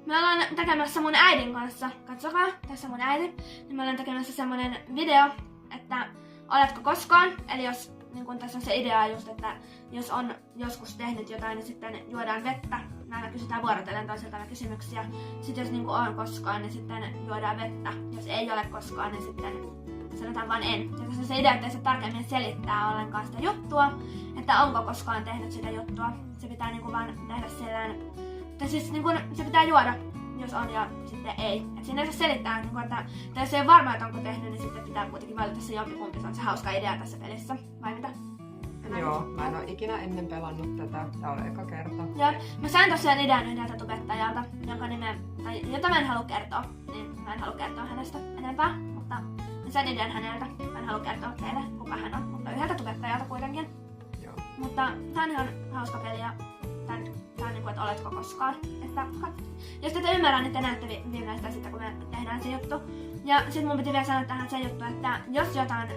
Me ollaan tekemässä mun äidin kanssa, katsokaa, tässä mun äiti, niin me ollaan tekemässä semmonen video, että oletko koskaan, eli jos niin kun tässä on se idea just, että jos on joskus tehnyt jotain, niin sitten juodaan vettä. Me aina kysytään vuorotellen toisiltamme kysymyksiä. Sitten jos niin on koskaan, niin sitten juodaan vettä. Jos ei ole koskaan, niin sitten sanotaan vaan en. Ja tässä on se idea, että ei se tarkemmin selittää ollenkaan sitä juttua, että onko koskaan tehnyt sitä juttua. Se pitää niin kuin vaan tehdä sellään, tai siis niin kuin se pitää juoda, jos on ja sitten ei. Et siinä ei saa selittää, niin kuin, että jos ei ole varma, että onko tehnyt, niin sitten pitää kuitenkin valita se jompikumpi. Se on se hauska idea tässä pelissä, vai mitä? Joo, mä en oo ikinä ennen pelannut tätä, tää on eka kerta. Joo, mä sain tosiaan idean yhdeltä tubettajalta, jonka nimeä, tai jota mä en halua kertoa, niin mä en halua kertoa hänestä enempää, mutta mä sain idean häneltä, mä en halua kertoa teille, kuka hän on, mutta yhdeltä tubettajalta kuitenkin. Joo. Mutta tää on ihan hauska peli ja tää on niinku, että oletko koskaan. Että, jos te ette ymmärrä, niin te näette viimeistään sitä, kun me tehdään se juttu. Ja sit mun piti vielä sanoa tähän se juttu, että jos jotain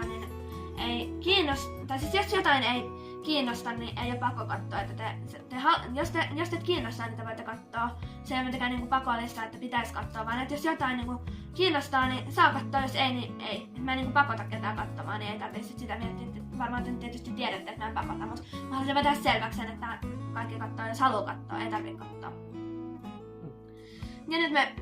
niin ei kiinnosta, tai siis jos jotain ei kiinnosta, niin ei ole pakko katsoa, että jos teet kiinnostaa, niin te voitte katsoa. Se ei ole mitenkään niinku pakollista, että pitäisi katsoa, vaan että jos jotain niinku kiinnostaa, niin saa katsoa, jos ei, niin ei. Mä en niinku pakota ketään katsomaan, niin ei tarvitse sitä miettiä. Varmaan te tietysti tiedätte, että mä en pakota, mutta mä haluaisin vetää selväksi sen, että kaikki katsoo, jos haluaa katsoa, ei tarvitse katsoa. Ja nyt me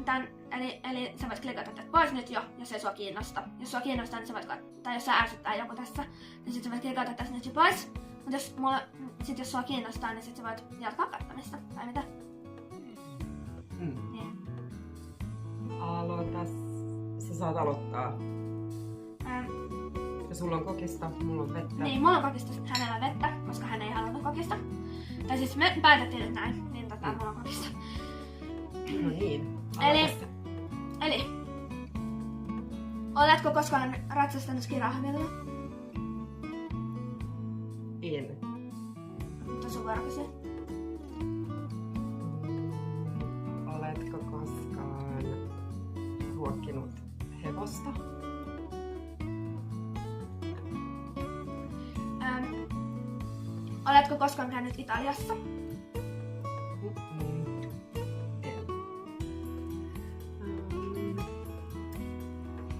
eli sä voit klikata tätä pois nyt jo, jos ei sua kiinnosta. Jos sua kiinnostaa, niin sä voit tai jos sä ärsyttää joku tässä, niin sit sä voit klikata tästä nyt jo pois. Mutta jos sua kiinnostaa, niin sit sä voit jatkaa katsomista, tai mitä? Niin. Aloitas. Sä saat aloittaa. Ja sulla on kokista, mulla on vettä. Niin, mulla on kokista, hänellä on vettä, koska hän ei halunnut kokista. Tai siis me päätettiin nyt näin, niin mulla on kokista. No niin, Eli, oletko koskaan ratsastanut skirahvilla? En. Mutta sun vuorokysyä. Oletko koskaan ruokkinut hevosta? Oletko koskaan käynyt Italiassa?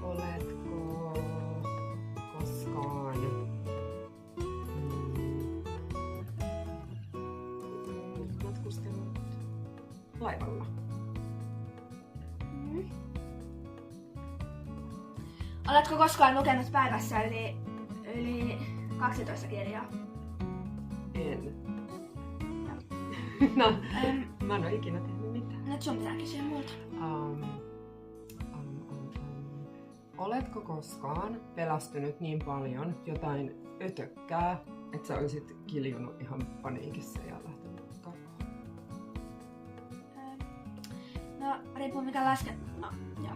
Oletko koskaan matkustellut laivalla? Oletko koskaan lukenut päivässä yli 12 kirjaa? En. No, mä en oo ikinä tehnyt mitään. Nyt sun pitää kysyä multa. Oletko koskaan pelästynyt niin paljon jotain ötökkää, että sä olisit kiljunut ihan paniikissa ja lähtenyt karkuun? No, riippuu mikä lasket. No, joo.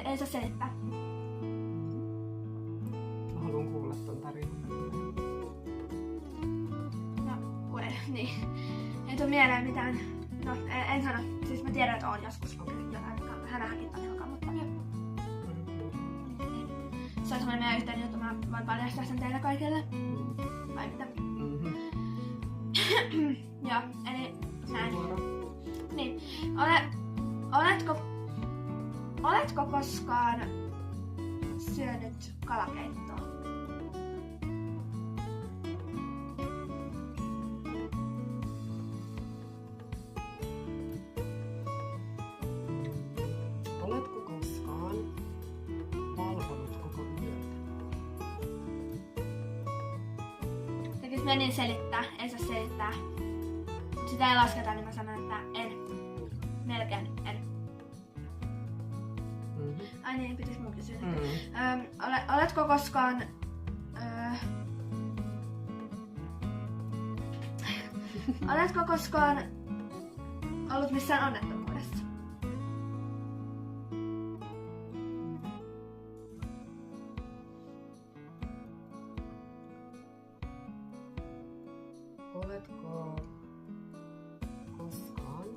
Ei saa selittää. Mä haluan kuulla ton tarinan. No, niin. Ei tuu mieleen mitään. No, en sano. Siis mä tiedän, että oon joskus lukenut jotain, mikä hänähänkin on ihan kammottavia. Se on semmoinen meidän yhteinen juttu, mä voin paljastaa sen teille kaikille. Vai mitä? Joo, eli näin. Niin. Oletko koskaan syönyt kalakeittoa? Oletko koskaan valvonut koko yötä? Tekis menin selittää, ei saa selittää. Sitä ei lasketa, niin mä sanon, että en. Melkein en. Ai niin, pitäis mun kysyä. Oletko koskaan... Oletko koskaan ollut missään onnettomuudessa? Oletko koskaan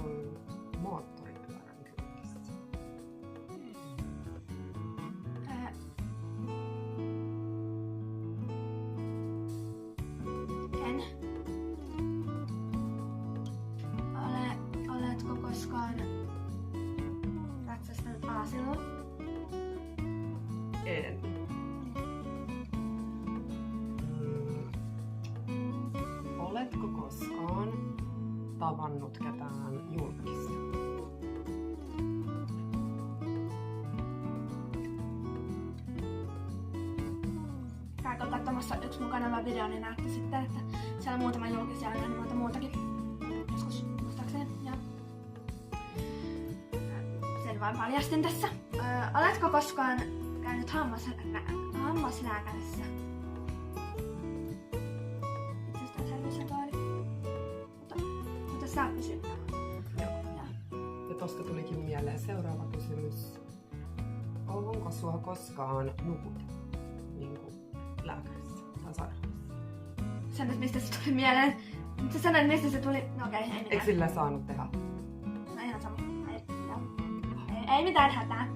ollut moottoripyörän kyydissä? En. koskaan ratsastanut aasilla? En. Oletko koskaan tavannut ketään julkista? Käykö katsomassa yksi mun kanavan video, niin näette sitten, että siellä on muutama julkisia ja monta muutakin. Joskus muistaakseni. Ja sen vain paljastin tässä. Oletko koskaan käynyt hammaslääkärissä? Mutta saa kysyttää. Ja tosta tulikin mieleen seuraava kysymys. Onko sua koskaan nukutettu niin kuin lääkärissä tai sairaalassa? Sanoit, mistä se tuli mieleen? Sä sanoit, mistä se tuli? No okei, ei mitään. Eikö sillä saanut tehdä? No ihan sama. Ei mitään hätää.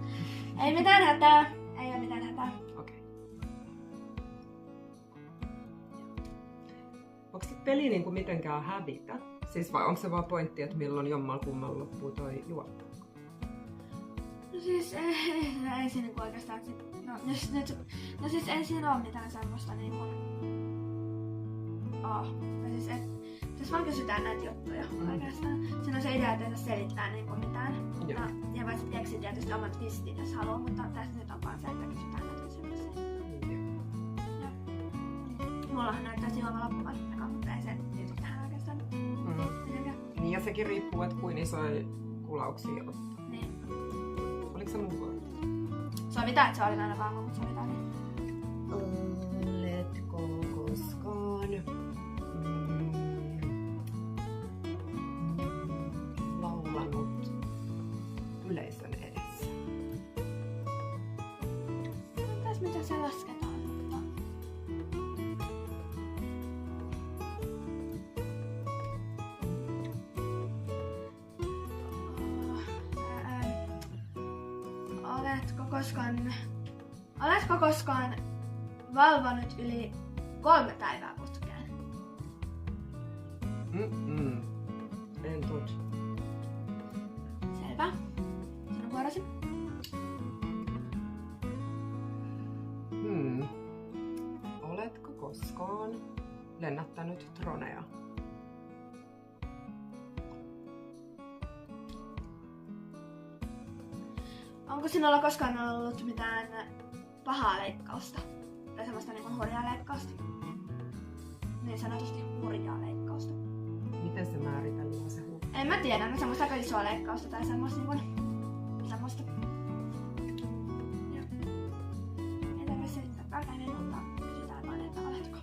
Ei mitään hätää. Ei ole mitään hätää. Okei. Onko se peli niinku mitenkään hävitä? Siis vai onko se vaan pointti, että milloin jommalkumman loppuu toi juonto? No siis ei siinä niinku oikeastaan. No siis ei siinä oo mitään semmoista niinku. No siis jos vaan kysytään näitä juttuja oikeastaan. Siinä on se idea, että ei saa selittää niinku mitään. Ja voisit keksiä tietysti omat twistit, jos haluaa, mutta tässä nyt on vaan se, että kysytään näitä kysymyksiä. Mullahan näyttäisi juoman loppuvan, mutta ei se liity tähän oikeastaan. Niin ja sekin riippuu, että kuin isoja kulauksia ottaa. Niin. Oliko se mun vuoro? Sovitaan, että se oli aina vaan, mutta sovitaan niin. Oletko koskaan laulanut yleisön edessä? Mitäs mitä se lasketaan? Oletko koskaan valvonut yli 3 päivää putkeen? En toki. Selvä. Sinun vuorosi. Oletko koskaan lennättänyt dronea? Onko sinulla koskaan ollut mitään pahaa leikkausta? Tai semmoista niin kuin hurjaa leikkausta? Niin sanotusti hurjaa leikkausta. Miten se määritellään se hurja? En mä tiedä, no semmoista aika isoa leikkausta tai semmoista niin kuin semmoista. Ei tarvitse selittää tarkemmin, mutta kysytään vaan, että oletko.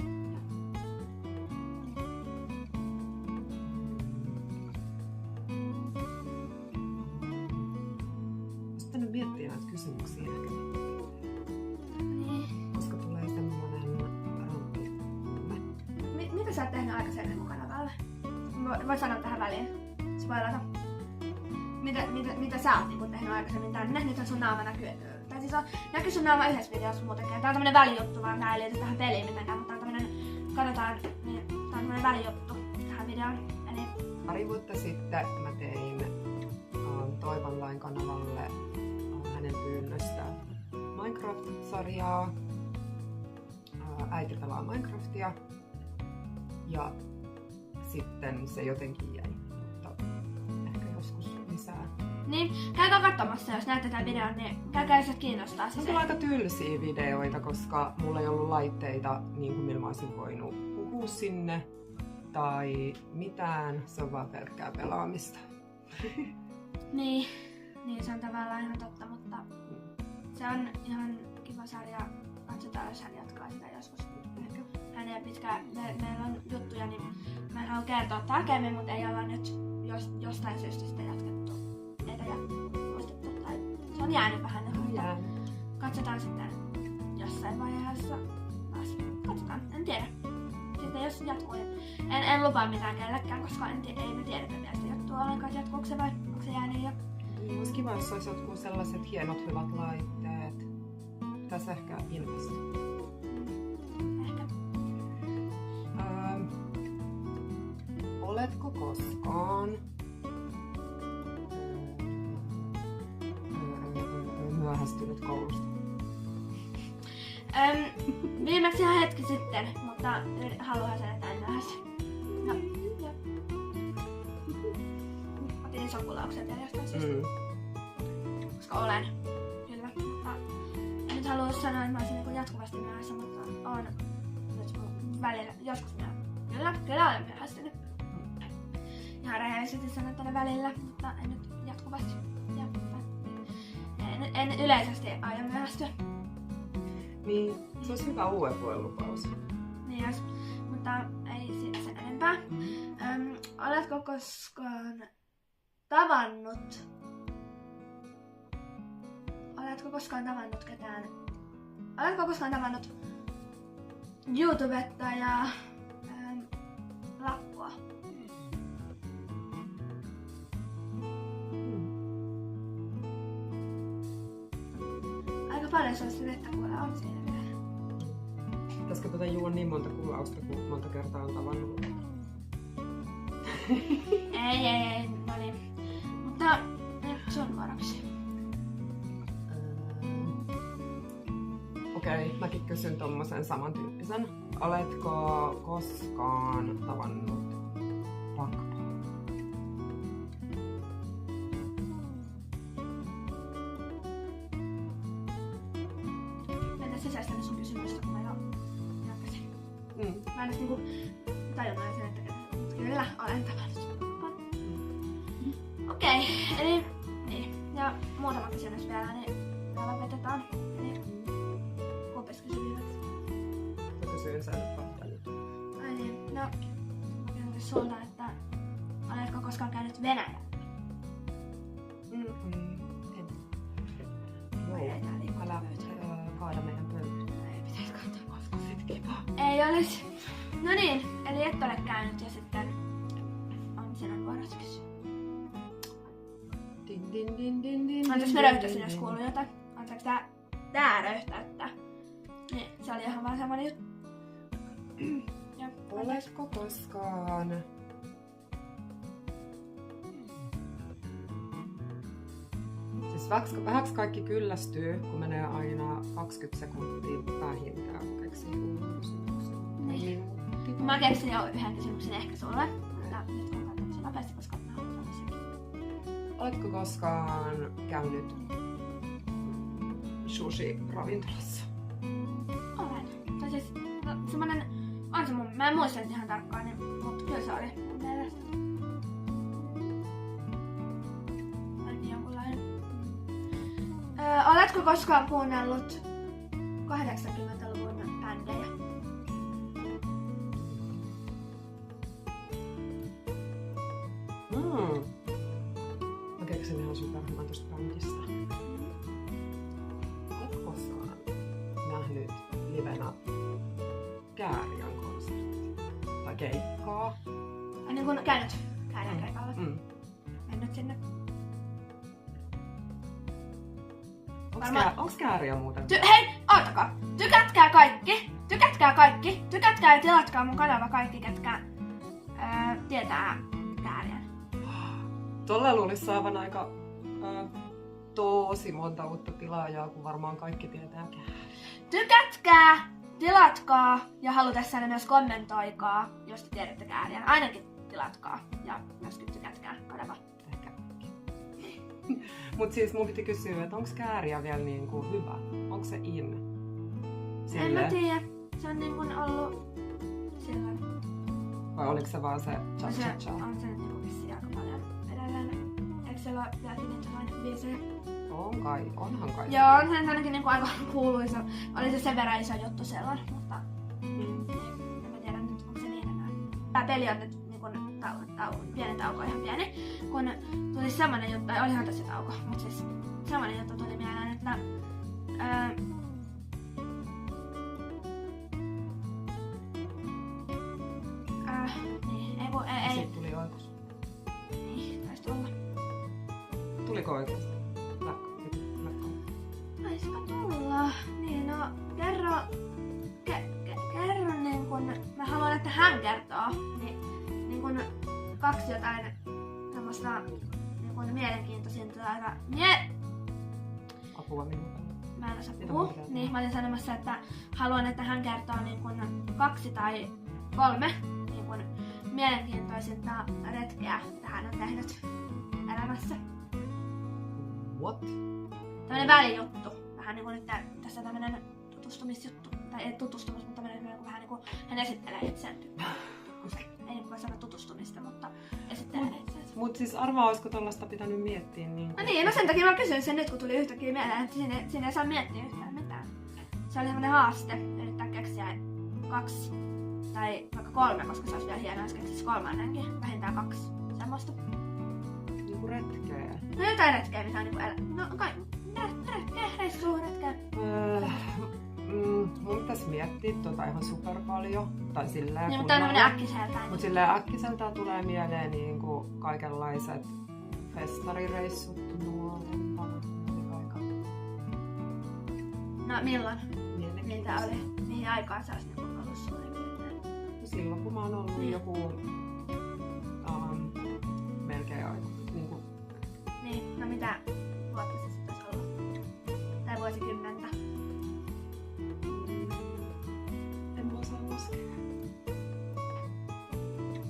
Olisi pitänyt miettiä näitä kysymyksiä ehkä. Niin. Koska tulee semmonen rampitumme. Mitä sä oot tehnyt aikaisemmin mun kanavalle? Voit sanoa tähän väliin. Spoilata. Mitä sä oot niin tehnyt aikaisemmin tänne? Nyt on sun naama näkyy. Tai siis näkyy sun naama yhdessä videossa muutenkin. Tää on tämmönen välijuttu, vaan tää ei liity tähän peliin mitenkään. Mutta tää on tämmönen, katsotaan, niin tää on tämmönen välijuttu tähän videoon. Eli Pari vuotta sitten mä tein Toivonlain kanavalle hänen pyynnöstä Minecraft-sarjaa. Äiti pelaa Minecraftia. Ja sitten se jotenkin jäi, mutta ehkä joskus lisää. niin, käykää katsomassa, jos näette tämän videon, niin käykää, jos kiinnostaa. Se on aika tylsiä videoita, koska mulla ei ollut laitteita, niin kuin millä mä olisin voinut puhua sinne tai mitään. Se on vaan pelkkää pelaamista. Niin, se on tavallaan ihan totta, mutta se on ihan kiva sarja. Katsotaan, jos hän jatkaa sitä joskus. Hän ei pitkään, meillä on juttuja, niin mä haluan kertoa tarkemmin, mutta ei olla nyt jostain syystä sitä jatkettu. Eikä muistettu, tai se on jäänyt vähän. Katsotaan sitten jossain vaiheessa taas. Katsotaan, en tiedä. Sitten jos jatkuu, en lupaa mitään kellekään, koska ei me tiedetä vielä sitä juttua ollenkaan, jatkuuko se vai onko se jäänyt jo. Olisi kiva, jos olisi jotkut sellaiset hienot hyvät laitteet. Pitäisi ehkä investoida. Ehkä. Oletko koskaan myöhästynyt koulusta? Viimeksi ihan hetki sitten, mutta haluan sen, että en myöhästy. No, joo. Otin sokulauksen vielä jostain syystä. Koska olen. Kyllä. Mutta en nyt halua sanoa, että mä olisin niin jatkuvasti myöhässä, mutta on nyt välillä joskus myöhässä. Kyllä olen myöhästynyt. Ihan rehellisesti sanon tänne välillä, mutta en nyt jatkuvasti. Ja, en yleisesti aio myöhästyä. Niin, se olisi hyvä uuden vuoden lupaus. Niin jos, mutta ei siitä sen enempää. Oletko koskaan tavannut ketään? Oletko koskaan tavannut YouTubettajaa Lappua? Aika paljon se olisi vettä kuulla on siinä vielä. Pitäisikö tätä juoda niin monta kulausta, kun monta kertaa on tavannut? Ei, no niin. Mutta nyt sun vuoroksi. Okei, mäkin kysyn tommosen samantyyppisen. Oletko koskaan tavannut Rakpaa? Mennä sisäistänyt sun kysymystä, kun mä jo jatkasin. Mä en niinku tajunnut sen, että kyllä olen tavannut. Okei, eli niin. Ja muutama kysymys vielä, niin me lopetetaan. Eli kumpis kysy viimeksi? Mä kysyin sen kahden. Ai niin, no mä kysyn sulta, että oletko koskaan käynyt Venäjällä? En. Älä kaada meidän pöydälle. Ei pitäis kaataa. Olisiko sit kiva? Ei olis. No niin, eli et ole käynyt ja sitten on sinun vuorosi kysyä. Anteeksi mä röyhtäisin, jos kuuluu jotain. Anteeksi tää röyhtäyttää. Niin, se oli ihan vaan semmonen juttu. Ja, oletko koskaan siis vähäksi kaikki kyllästyy, kun menee aina 20 sekuntia vähintään, kun keksii uuden kysymyksen. Niin. Mä keksin jo yhden kysymyksen ehkä sulle. Ja nyt kun katson sen nopeasti, koska mä haluan sanoa senkin. Oletko koskaan käynyt sushi-ravintolassa? Olen. Tai siis semmonen on se mun, mä en muista ihan tarkkaan, niin, mutta kyllä se oli mun mielestä. Ainakin jonkunlainen. Oletko koskaan kuunnellut 80-luvun bändejä? Mä keksin ihan superhyvän tosta bändistä. Oletko koskaan nähnyt livenä Kääriän konsertin? Tai keikkaa? Niin kun käynyt Kääriän keikalla. Mennyt sinne. Onks Kääriä muuten? Hei, ottakaa! Tykätkää kaikki! Tykätkää ja tilatkaa mun kanava kaikki, ketkä tietää Kääriän. Tolle luulisi saavan aika tosi monta uutta tilaajaa, kun varmaan kaikki tietää Kääriä. Tykätkää, tilatkaa ja halutessanne myös kommentoikaa, jos te tiedätte Kääriän. Ainakin tilatkaa ja myöskin tykätkää kanava. Ehkä. Mut siis mun piti kysyä, että onks Kääriä vielä niinku hyvä? Onko se in? En mä tiedä. Se on niin kuin ollut silloin. Vai oliko se vaan se cha-cha-cha? On se niinku vissiin aika paljon edelleen. Eikö siellä ole vieläkin niitä noin biisejä? On kai, onhan kai. Joo, on se ainakin niinku aika kuuluisa. Oli se sen verran iso juttu silloin, mutta en mä tiedä nyt, onko se niin enää. Tää peli on nyt niinku pieni tauko, ihan pieni. Kun tuli semmonen juttu, tai olihan tässä tauko, mutta siis semmonen juttu tuli mieleen, että ei. Siitä tuli oikus. Niin, taisi tulla. Tuliko oikeesti? Läkko. Taisiko tulla? Niin, no kerro niin kun mä haluan, että hän kertoo. Niin kun 2 jotain semmoista niin kun mielenkiintoisinta aika puhua minulle. Mä en osaa puhua. Niin, mä olin sanomassa, että haluan, että hän kertoo niin kun 2 tai 3 niin kun mielenkiintoisinta retkeä, mitä hän on tehnyt elämässä. What? Tämmönen välijuttu. Vähän niinku nyt tässä tämmönen tutustumisjuttu. Tai ei tutustumis, mutta tämmönen vähän niinku hän esittelee itseään. Ei niinku voi sanoa tutustumista, mutta esittelee itseään. Mut siis arvaa, olisiko tollaista pitänyt miettiä niin. No niin, no sen takia mä kysyin sen nyt, kun tuli yhtäkkiä mieleen, että siinä ei saa miettiä yhtään mitään. Se oli semmonen haaste, yrittää keksiä 2 tai vaikka 3, koska se olisi vielä hienoa, jos keksisi 3:nkin. Vähintään 2 semmoista. Niinku retkeä. No jotain retkeä, mitä on niinku no kai, retkeä, reissuretkeä. Mun pitäis miettiä ihan super paljon. Tai silleen niin, mutta on tämmönen äkkiseltään. Mut silleen äkkiseltään tulee mieleen niinku kaikenlaiset festarireissut nuoren paikalla. No milloin? Mitä oli? Mihin aikaan sä olisit niinku ollut suurin piirtein? Silloin kun mä oon ollut joku melkein aika. Niin, no mitä vuotta se sit ois ollut? Tai vuosikymmentä? En mä osaa laskea.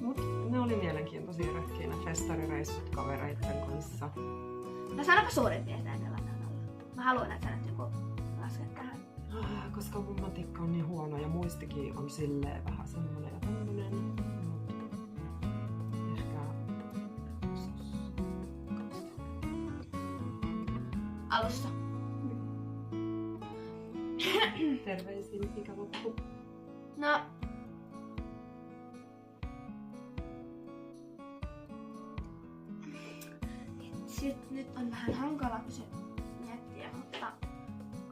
Mut ne oli mielenkiintoisia retkiä, ne festarireissut kavereitten kanssa. No sanoppa suurin piirtein millainen on ollut. Mä haluan, että sä nyt joku lasket tähän. Koska mun matikka on niin huono ja muistikin on silleen vähän semmonen ja tämmönen. Ehkä Alussa. Terveisin ikävappu. No. Nyt on vähän hankala miettiä, mutta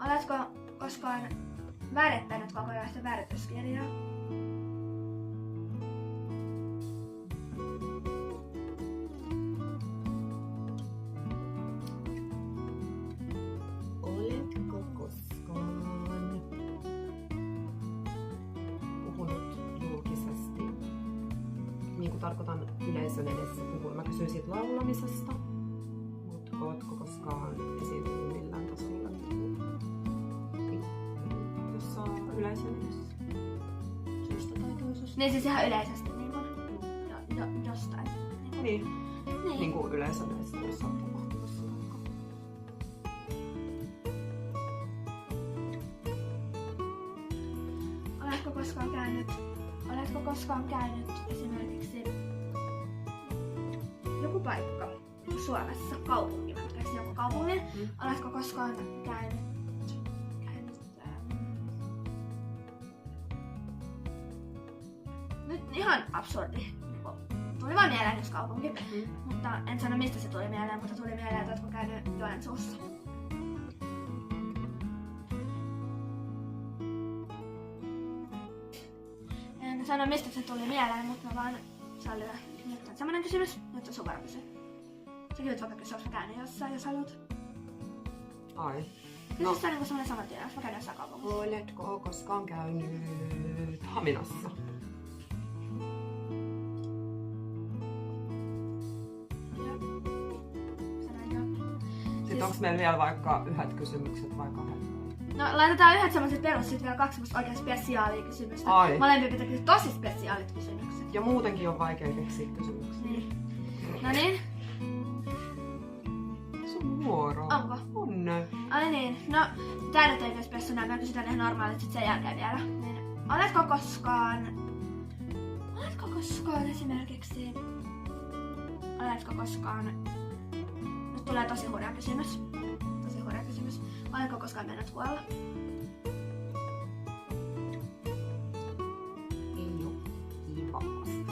oletko koskaan värittänyt kokonaista värityskirjaa? Oletko koskaan puhunut julkisesti? Niin kuin tarkoitan yleisön edessä puhun. Mä kysyin siitä laulamisesta. Mut ootko koskaan esiintynyt millään tasolla jossain yleisön edessä? Syystä tai toisesta? Niin siis ihan yleisesti niin kuin jostain. Niin. Niin kuin yleisön edessä jossain tapahtumassa vaikka. Oletko koskaan käynyt esimerkiksi joku paikka Suomessa, kaupunki, mä keksin joku kaupungin. Oletko koskaan käynyt nyt ihan absurdi. Tuli vaan mieleen yksi kaupunki, mutta en sano mistä se tuli mieleen, mutta tuli mieleen, että oletko käynyt Joensuussa. En sano mistä se tuli mieleen, mutta vaan se oli nyt on semmonen kysymys, nyt on sun vuoro kysyä. Säkin voit vaikka kysyä, oletko käynyt jossain, jos haluat. Ai. No. Se on niinku semmonen sama tiedä, jos mä käyn jossain kaupungissa. Oletko koskaan käynyt Haminassa? Sitten onks meillä vielä vaikka yhdet kysymykset vai 2? No laitetaan yhdet semmoset perus, sit vielä 2 semmoset oikein spesiaalia kysymystä. Ai. Molempia pitää kysyä tosi spesiaalit kysymykset. Ja muutenkin on vaikea keksiä kysymyksiä. Niin. No niin. Sun vuoro. Onko? On. Ai niin. No, tää nyt ei myös spessuna, mä kysytään ihan normaalit sit sen jälkeen vielä. Niin, oletko koskaan esimerkiksi... Oletko koskaan... Nyt tulee tosi hurja kysymys. Oletko koskaan mennyt kuolla? Ei oo kivasti.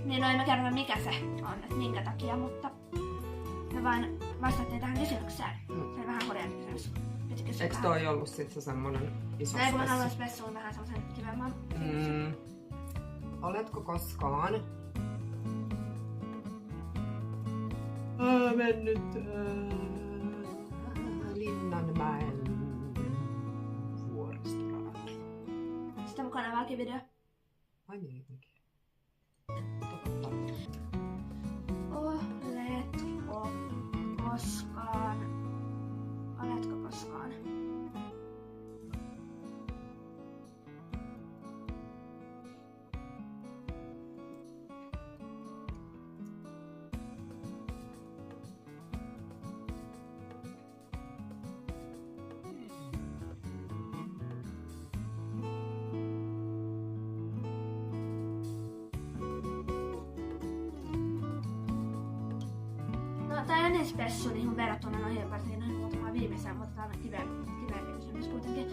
Niin no en mä kerro mikä se on, että minkä takia, mutta me vaan vastattiin tähän kysymykseen. Se oli vähän hurja kysymys. Eiks toi ollut sit se semmonen iso spessu? Ei kun mä haluan spessuun vähän semmosen kivemman. Oletko koskaan mennyt Linnanmäen vuoristoradalla? Sitten mukana valkivideo. Ai niinkin. Oletko koskaan tää ei ole niin spessu niin verrattuna noihin varsinkin noihin muutamaan viimeiseen, mutta tää on kiveempi kysymys kuitenkin.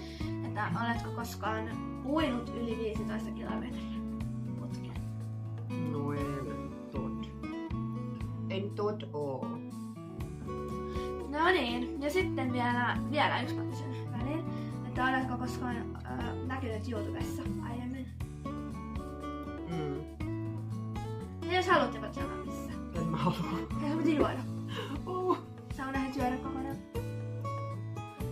Että oletko koskaan uinut yli 15 kilometriä putkeen? No en tot oo. No niin, ja sitten vielä yksi mä kysyn väliin. Että oletko koskaan näkynyt YouTubessa aiemmin? Ja jos haluat, voit sanoa missä. En mä halua. Ja sä piti juoda. Sä unohdit juoda kokonaan.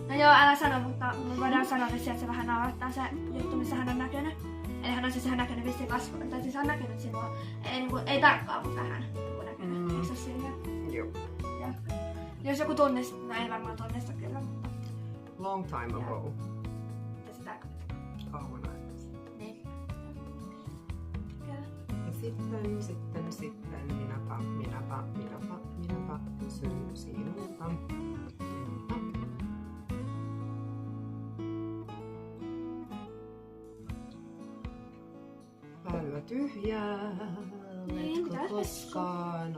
No joo, älä sano, mutta me voidaan sanoa vissiin, että se vähän naurattaa se juttu, missä hän on näkynyt. Eli hän on siis ihan näkynyt vissiin kasvua, tai siis hän on näkynyt sinua. Ei tarkkaan, mutta vähän näkynyt. Eikö se silleen? Joo. Ja. Jos joku tunnistaa, no ei varmaan tunnista kyllä, mutta... Long time ago. Ja sitä... Kauan aikaisemmin. Niin. Kyllä. Ja sitten minäpä kysyn sinulta. Päivä tyhjää. Niin,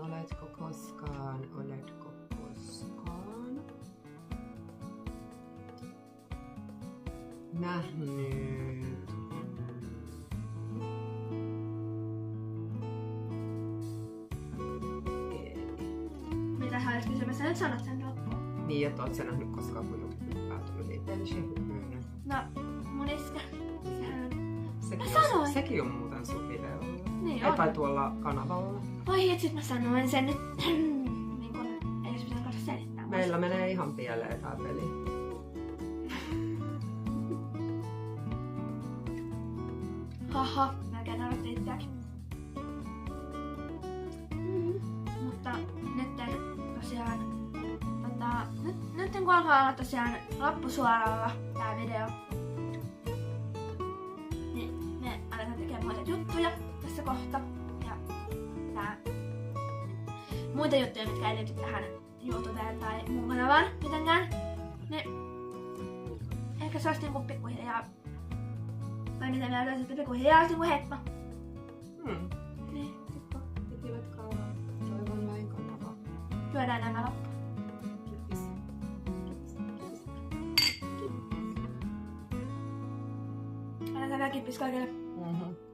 Oletko koskaan nähnyt Mitä sä olet kysymässä? Nyt sanot sen loppuun. niin, että oot sä nähnyt koskaan kun joku hyppäät yli benchihyppyyn? No, mun iskä. Sehän... Sekin on muuten sun videolla. Niin Tai on. tuolla kanavalla. Oi, et sit mä sanoin sen nyt. Niin kun ei jos pitää katsoa selittää. Meillä menee ihan pieleen tää peli. Haha, melkein nauratti itseäkin. Mutta nyt tosiaan... Nyt kun alkaa olla tosiaan loppusuoralla tää video, niin me aletaan tekemään muita juttuja tässä kohta. Ja tää... Muita juttuja, mitkä ei liity tähän YouTubeen tai muun kanavaan mitenkään. Niin... Ehkä se olisi niinku pikkuhiljaa... Vai mitä mieltä sitten pikkuhiljaa niinku heppa. Niin, heppa. Pitivät kauan. Toivon lain kanava. Lyödään nämä loppuun. Kiitos. Annetaan vielä kippis kaikille. Mhm.